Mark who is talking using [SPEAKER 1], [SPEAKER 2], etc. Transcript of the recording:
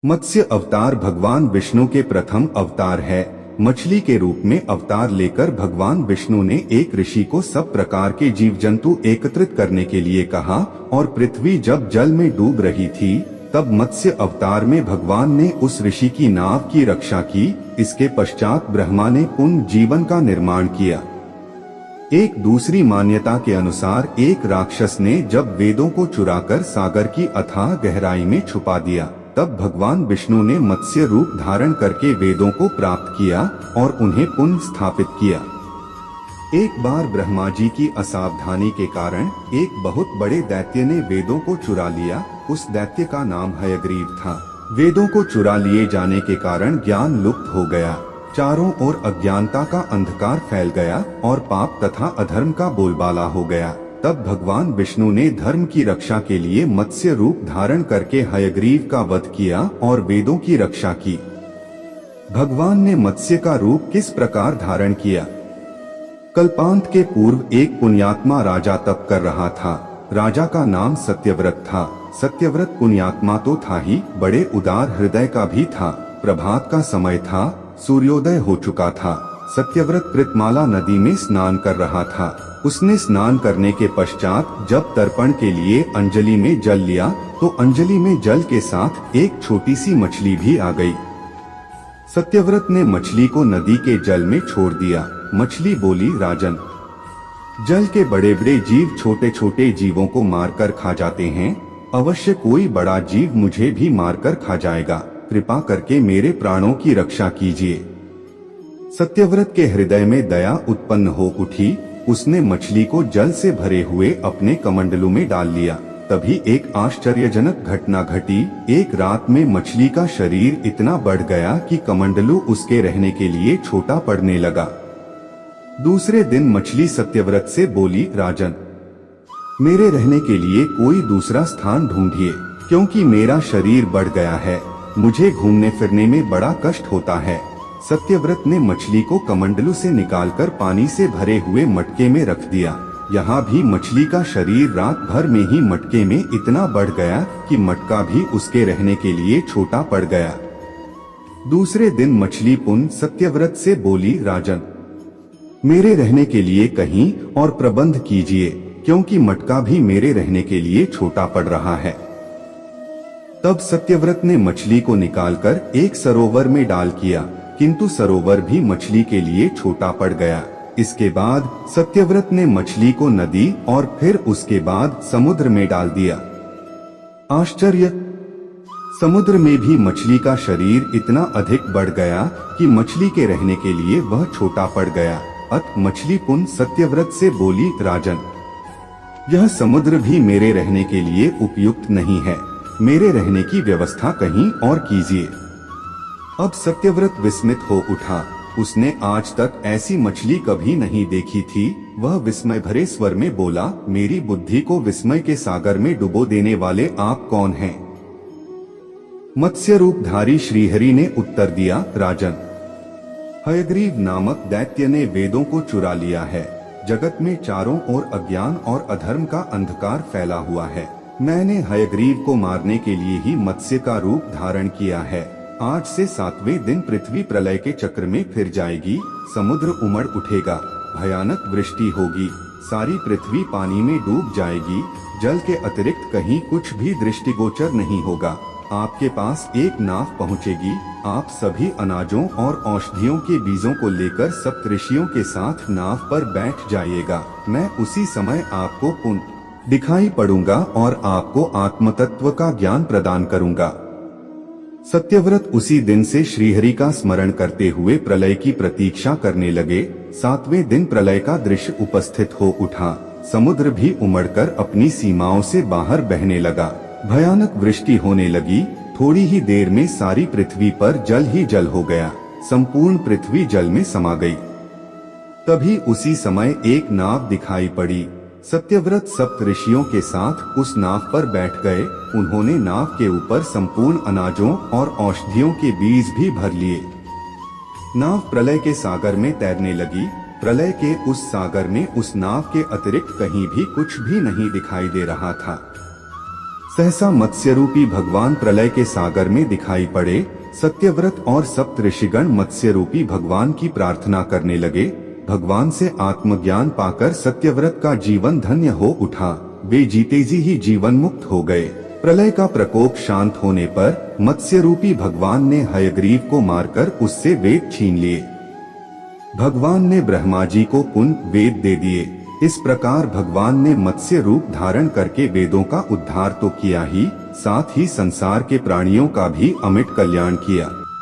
[SPEAKER 1] मत्स्य अवतार भगवान विष्णु के प्रथम अवतार है। मछली के रूप में अवतार लेकर भगवान विष्णु ने एक ऋषि को सब प्रकार के जीव जंतु एकत्रित करने के लिए कहा और पृथ्वी जब जल में डूब रही थी तब मत्स्य अवतार में भगवान ने उस ऋषि की नाव की रक्षा की। इसके पश्चात ब्रह्मा ने पुनः जीवन का निर्माण किया। एक दूसरी मान्यता के अनुसार एक राक्षस ने जब वेदों को चुराकर सागर की अथाह गहराई में छुपा दिया तब भगवान विष्णु ने मत्स्य रूप धारण करके वेदों को प्राप्त किया और उन्हें पुनः स्थापित किया। एक बार ब्रह्मा जी की असावधानी के कारण एक बहुत बड़े दैत्य ने वेदों को चुरा लिया। उस दैत्य का नाम हयग्रीव था। वेदों को चुरा लिए जाने के कारण ज्ञान लुप्त हो गया। चारों ओर अज्ञानता का अंधकार फैल गया और पाप तथा अधर्म का बोलबाला हो गया। तब भगवान विष्णु ने धर्म की रक्षा के लिए मत्स्य रूप धारण करके हयग्रीव का वध किया और वेदों की रक्षा की। भगवान ने मत्स्य का रूप किस प्रकार धारण किया? कल्पांत के पूर्व एक पुण्यात्मा राजा तप कर रहा था। राजा का नाम सत्यव्रत था। सत्यव्रत पुण्यात्मा तो था ही, बड़े उदार हृदय का भी था। प्रभात का समय था, सूर्योदय हो चुका था। सत्यव्रत कृतमाला नदी में स्नान कर रहा था। उसने स्नान करने के पश्चात जब तर्पण के लिए अंजलि में जल लिया तो अंजलि में जल के साथ एक छोटी सी मछली भी आ गई। सत्यव्रत ने मछली को नदी के जल में छोड़ दिया। मछली बोली, राजन, जल के बड़े बड़े जीव छोटे छोटे जीवों को मारकर खा जाते हैं। अवश्य कोई बड़ा जीव मुझे भी मारकर खा जाएगा। कृपा करके मेरे प्राणों की रक्षा कीजिए। सत्यव्रत के हृदय में दया उत्पन्न हो उठी। उसने मछली को जल से भरे हुए अपने कमंडलू में डाल लिया। तभी एक आश्चर्यजनक घटना घटी। एक रात में मछली का शरीर इतना बढ़ गया कि कमंडलू उसके रहने के लिए छोटा पड़ने लगा। दूसरे दिन मछली सत्यव्रत से बोली, राजन, मेरे रहने के लिए कोई दूसरा स्थान ढूंढिए, क्योंकि मेरा शरीर बढ़ गया है। मुझे घूमने फिरने में बड़ा कष्ट होता है। सत्यव्रत ने मछली को कमंडलू से निकालकर पानी से भरे हुए मटके में रख दिया। यहाँ भी मछली का शरीर रात भर में ही मटके में इतना बढ़ गया कि मटका भी उसके रहने के लिए छोटा पड़ गया। दूसरे दिन मछली पुनः सत्यव्रत से बोली, राजन, मेरे रहने के लिए कहीं और प्रबंध कीजिए, क्योंकि मटका भी मेरे रहने के लिए छोटा पड़ रहा है। तब सत्यव्रत ने मछली को निकालकर एक सरोवर में डाल किया, किंतु सरोवर भी मछली के लिए छोटा पड़ गया। इसके बाद सत्यव्रत ने मछली को नदी और फिर उसके बाद समुद्र में डाल दिया। आश्चर्य! समुद्र में भी मछली का शरीर इतना अधिक बढ़ गया कि मछली के रहने के लिए वह छोटा पड़ गया। अतः मछली पुनः सत्यव्रत से बोली, राजन, यह समुद्र भी मेरे रहने के लिए उपयुक्त नहीं है। मेरे रहने की व्यवस्था कहीं और कीजिए। अब सत्यव्रत विस्मित हो उठा। उसने आज तक ऐसी मछली कभी नहीं देखी थी। वह विस्मय भरे स्वर में बोला, मेरी बुद्धि को विस्मय के सागर में डुबो देने वाले आप कौन हैं? मत्स्य रूपधारी श्रीहरि ने उत्तर दिया, राजन, हयग्रीव नामक दैत्य ने वेदों को चुरा लिया है। जगत में चारों ओर अज्ञान और अधर्म का अंधकार फैला हुआ है। मैंने हयग्रीव को मारने के लिए ही मत्स्य का रूप धारण किया है। आज से 7वें दिन पृथ्वी प्रलय के चक्र में फिर जाएगी। समुद्र उमड़ उठेगा, भयानक वृष्टि होगी, सारी पृथ्वी पानी में डूब जाएगी। जल के अतिरिक्त कहीं कुछ भी दृष्टिगोचर नहीं होगा। आपके पास एक नाव पहुंचेगी। आप सभी अनाजों और औषधियों के बीजों को लेकर सप्तऋषियों के साथ नाव पर बैठ जाइएगा। मैं उसी समय आपको पुनः दिखाई पड़ूंगा और आपको आत्मतत्व का ज्ञान प्रदान करूंगा। सत्यव्रत उसी दिन से श्रीहरि का स्मरण करते हुए प्रलय की प्रतीक्षा करने लगे। 7वें दिन प्रलय का दृश्य उपस्थित हो उठा। समुद्र भी उमड़कर अपनी सीमाओं से बाहर बहने लगा। भयानक वृष्टि होने लगी। थोड़ी ही देर में सारी पृथ्वी पर जल ही जल हो गया। संपूर्ण पृथ्वी जल में समा गई। तभी उसी समय एक नाव दिखाई पड़ी। सत्यव्रत सप्तऋषियों के साथ उस नाव पर बैठ गए। उन्होंने नाव के ऊपर संपूर्ण अनाजों और औषधियों के बीज भी भर लिए। नाव प्रलय के सागर में तैरने लगी। प्रलय के उस सागर में उस नाव के अतिरिक्त कहीं भी कुछ भी नहीं दिखाई दे रहा था। सहसा मत्स्य रूपी भगवान प्रलय के सागर में दिखाई पड़े। सत्यव्रत और सप्त ऋषिगण मत्स्य रूपी भगवान की प्रार्थना करने लगे। भगवान से आत्मज्ञान पाकर सत्यव्रत का जीवन धन्य हो उठा। वे जीते जी ही जीवन मुक्त हो गए। प्रलय का प्रकोप शांत होने पर मत्स्य रूपी भगवान ने हयग्रीव को मारकर उससे वेद छीन लिए। भगवान ने ब्रह्मा जी को पुनः वेद दे दिए। इस प्रकार भगवान ने मत्स्य रूप धारण करके वेदों का उद्धार तो किया ही, साथ ही संसार के प्राणियों का भी अमिट कल्याण किया।